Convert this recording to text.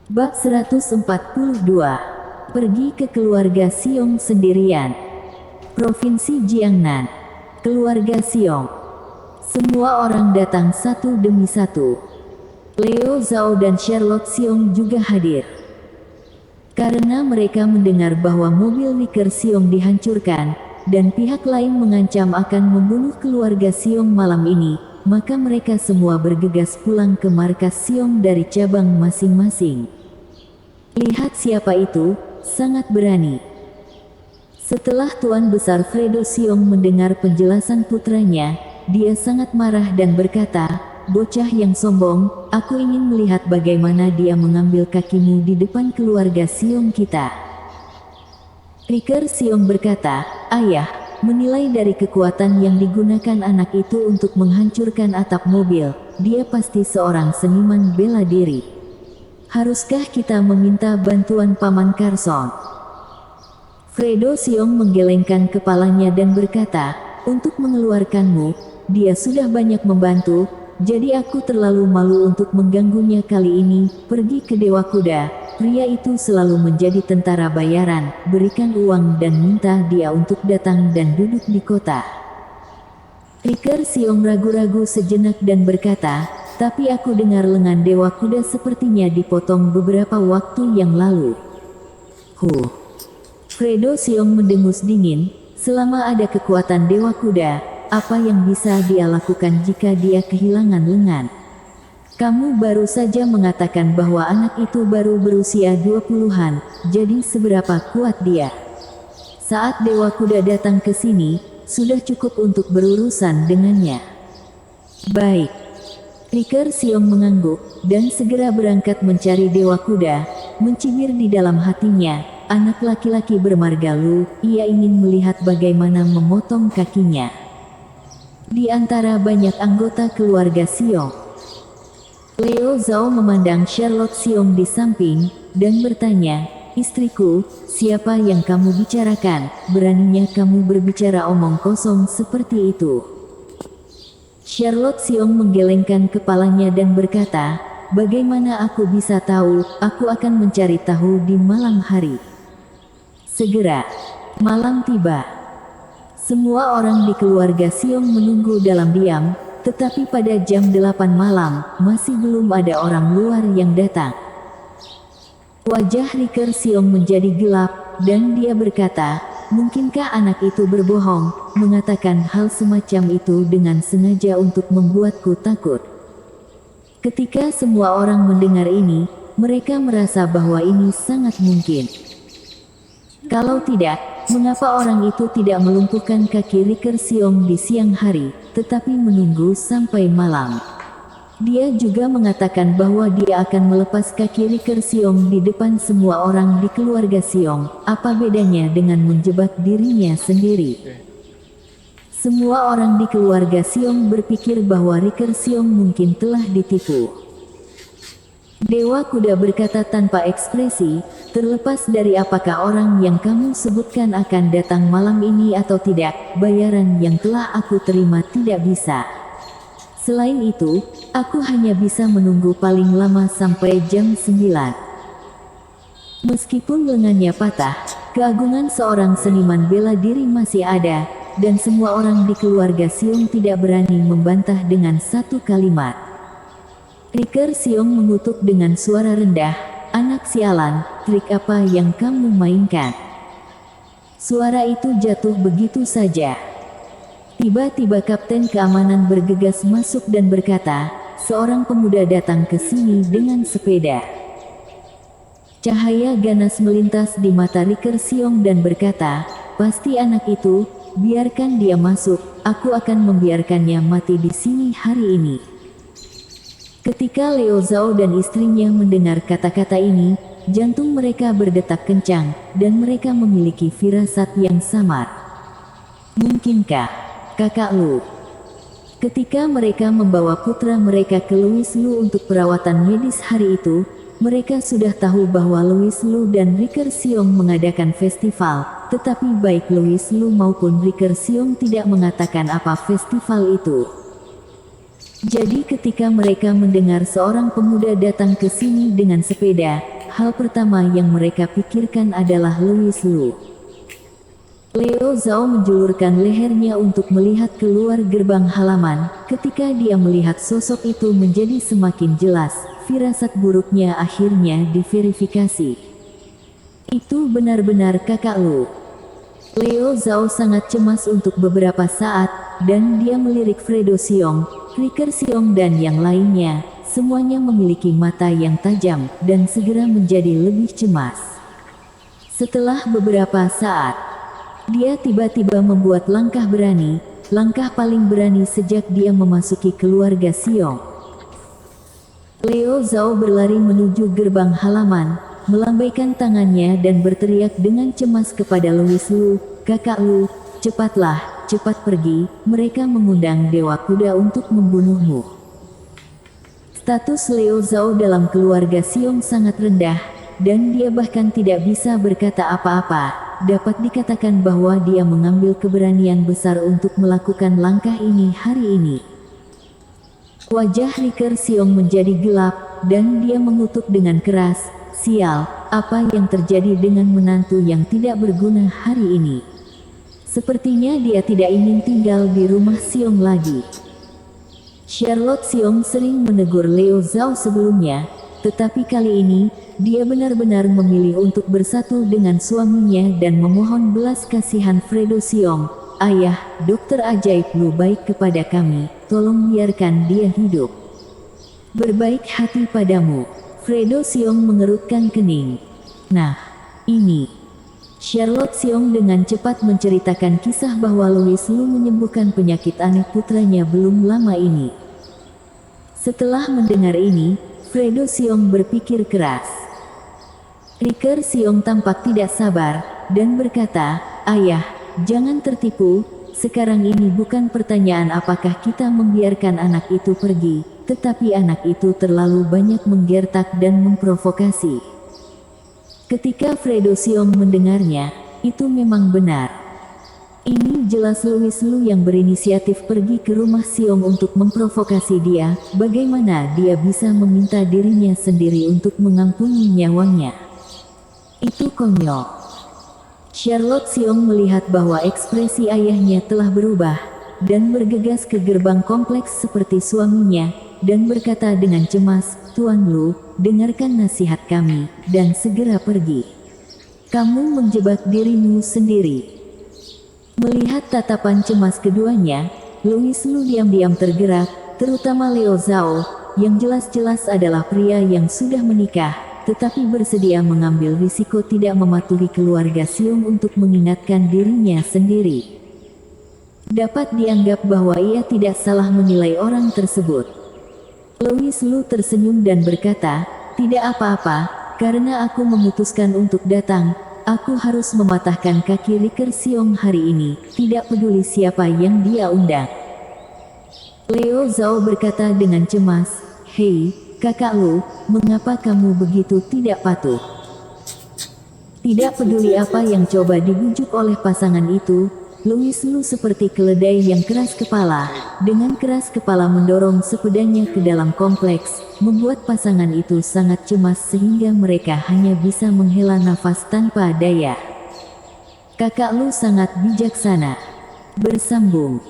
Bab 142. Pergi ke keluarga Xiong sendirian. Provinsi Jiangnan. Keluarga Xiong. Semua orang datang satu demi satu. Leo Zhao dan Charlotte Xiong juga hadir. Karena mereka mendengar bahwa mobil liker Xiong dihancurkan, dan pihak lain mengancam akan membunuh keluarga Xiong malam ini, maka mereka semua bergegas pulang ke markas Xiong dari cabang masing-masing. Lihat siapa itu, sangat berani. Setelah Tuan Besar Fredo Xiong mendengar penjelasan putranya, dia sangat marah dan berkata, "Bocah yang sombong, aku ingin melihat bagaimana dia mengambil kakimu di depan keluarga Xiong kita." Riker Xiong berkata, "Ayah, menilai dari kekuatan yang digunakan anak itu untuk menghancurkan atap mobil, dia pasti seorang seniman bela diri. Haruskah kita meminta bantuan Paman Carson?" Fredo Xiong menggelengkan kepalanya dan berkata, "Untuk mengeluarkanmu, dia sudah banyak membantu, jadi aku terlalu malu untuk mengganggunya kali ini. Pergi ke Dewa Kuda, pria itu selalu menjadi tentara bayaran, berikan uang dan minta dia untuk datang dan duduk di kota." Riker Xiong ragu-ragu sejenak dan berkata, "Tapi aku dengar lengan Dewa Kuda sepertinya dipotong beberapa waktu yang lalu." Fredo Xiong mendengus dingin. Selama ada kekuatan Dewa Kuda, apa yang bisa dia lakukan jika dia kehilangan lengan? Kamu baru saja mengatakan bahwa anak itu baru berusia 20-an, jadi seberapa kuat dia? Saat Dewa Kuda datang ke sini, sudah cukup untuk berurusan dengannya. Baik. Riker Xiong mengangguk, dan segera berangkat mencari Dewa Kuda, mencibir di dalam hatinya. Anak laki-laki bermarga Lu, ia ingin melihat bagaimana memotong kakinya. Di antara banyak anggota keluarga Xiong, Leo Zhao memandang Charlotte Xiong di samping, dan bertanya, "Istriku, siapa yang kamu bicarakan? Beraninya kamu berbicara omong kosong seperti itu?" Charlotte Xiong menggelengkan kepalanya dan berkata, "Bagaimana aku bisa tahu? Aku akan mencari tahu di malam hari." Segera, malam tiba. Semua orang di keluarga Xiong menunggu dalam diam, tetapi pada jam 8 malam, masih belum ada orang luar yang datang. Wajah Riker Xiong menjadi gelap, dan dia berkata, "Mungkinkah anak itu berbohong, mengatakan hal semacam itu dengan sengaja untuk membuatku takut?" Ketika semua orang mendengar ini, mereka merasa bahwa ini sangat mungkin. Kalau tidak, mengapa orang itu tidak melumpuhkan kaki Riker Xiong di siang hari, tetapi menunggu sampai malam? Dia juga mengatakan bahwa dia akan melepas kaki Riker Xiong di depan semua orang di keluarga Xiong. Apa bedanya dengan menjebak dirinya sendiri? Semua orang di keluarga Xiong berpikir bahwa Riker Xiong mungkin telah ditipu. Dewa Kuda berkata tanpa ekspresi, "Terlepas dari apakah orang yang kamu sebutkan akan datang malam ini atau tidak, bayaran yang telah aku terima tidak bisa. Selain itu, aku hanya bisa menunggu paling lama sampai jam 9. Meskipun lengannya patah, keagungan seorang seniman bela diri masih ada, dan semua orang di keluarga Xiong tidak berani membantah dengan satu kalimat." Riker Xiong mengutuk dengan suara rendah, "Anak sialan, trik apa yang kamu mainkan?" Suara itu jatuh begitu saja. Tiba-tiba Kapten Keamanan bergegas masuk dan berkata, "Seorang pemuda datang ke sini dengan sepeda." Cahaya ganas melintas di mata Riker Xiong dan berkata, "Pasti anak itu, biarkan dia masuk, aku akan membiarkannya mati di sini hari ini." Ketika Leo Zhao dan istrinya mendengar kata-kata ini, jantung mereka berdetak kencang, dan mereka memiliki firasat yang samar. Mungkinkah kakak Lu? Ketika mereka membawa putra mereka ke Louis Lu untuk perawatan medis hari itu, mereka sudah tahu bahwa Louis Lu dan Riker Xiong mengadakan festival, tetapi baik Louis Lu maupun Riker Xiong tidak mengatakan apa festival itu. Jadi ketika mereka mendengar seorang pemuda datang ke sini dengan sepeda, hal pertama yang mereka pikirkan adalah Louis Lu. Leo Zhao menjulurkan lehernya untuk melihat keluar gerbang halaman. Ketika dia melihat sosok itu menjadi semakin jelas, firasat buruknya akhirnya diverifikasi. Itu benar-benar kakak Lu. Leo Zhao sangat cemas untuk beberapa saat, dan dia melirik Fredo Xiong, Riker Xiong dan yang lainnya. Semuanya memiliki mata yang tajam, dan segera menjadi lebih cemas. Setelah beberapa saat, dia tiba-tiba membuat langkah berani, langkah paling berani sejak dia memasuki keluarga Xiong. Leo Zhao berlari menuju gerbang halaman, melambaikan tangannya dan berteriak dengan cemas kepada Louis Lu, "Kakak Lu, cepatlah, cepat pergi, mereka mengundang Dewa Kuda untuk membunuhmu." Status Leo Zhao dalam keluarga Xiong sangat rendah, dan dia bahkan tidak bisa berkata apa-apa. Dapat dikatakan bahwa dia mengambil keberanian besar untuk melakukan langkah ini hari ini. Wajah Riker Xiong menjadi gelap, dan dia mengutuk dengan keras, "Sial, apa yang terjadi dengan menantu yang tidak berguna hari ini?" Sepertinya dia tidak ingin tinggal di rumah Xiong lagi. Charlotte Xiong sering menegur Leo Zhao sebelumnya, tetapi kali ini, dia benar-benar memilih untuk bersatu dengan suaminya dan memohon belas kasihan Fredo Xiong. "Ayah, dokter ajaib Lu baik kepada kami, tolong biarkan dia hidup. Berbaik hati padamu." Fredo Xiong mengerutkan kening. "Nah, ini." Charlotte Xiong dengan cepat menceritakan kisah bahwa Louis Lu menyembuhkan penyakit aneh putranya belum lama ini. Setelah mendengar ini, Fredo Xiong berpikir keras. Riker Xiong tampak tidak sabar, dan berkata, "Ayah, jangan tertipu, sekarang ini bukan pertanyaan apakah kita membiarkan anak itu pergi, tetapi anak itu terlalu banyak menggertak dan memprovokasi." Ketika Fredo Xiong mendengarnya, itu memang benar. Ini jelas Louis Lu yang berinisiatif pergi ke rumah Xiong untuk memprovokasi dia. Bagaimana dia bisa meminta dirinya sendiri untuk mengampuni nyawanya? Itu konyol. Charlotte Xiong melihat bahwa ekspresi ayahnya telah berubah, dan bergegas ke gerbang kompleks seperti suaminya, dan berkata dengan cemas, "Tuan Lu, dengarkan nasihat kami, dan segera pergi. Kamu menjebak dirimu sendiri." Melihat tatapan cemas keduanya, Louis Lu diam-diam tergerak, terutama Leo Zhao, yang jelas-jelas adalah pria yang sudah menikah, tetapi bersedia mengambil risiko tidak mematuhi keluarga Xiong untuk mengingatkan dirinya sendiri. Dapat dianggap bahwa ia tidak salah menilai orang tersebut. Louis Lu tersenyum dan berkata, "Tidak apa-apa, karena aku memutuskan untuk datang. Aku harus mematahkan kaki Riker Xiong hari ini, tidak peduli siapa yang dia undang." Leo Zhao berkata dengan cemas, "Hei, kakak Lu, mengapa kamu begitu tidak patuh? Tidak peduli apa yang coba dibujuk oleh pasangan itu." Louis Lu seperti keledai yang keras kepala, dengan keras kepala mendorong sepedanya ke dalam kompleks, membuat pasangan itu sangat cemas sehingga mereka hanya bisa menghela nafas tanpa daya. "Kakak Lu sangat bijaksana." Bersambung.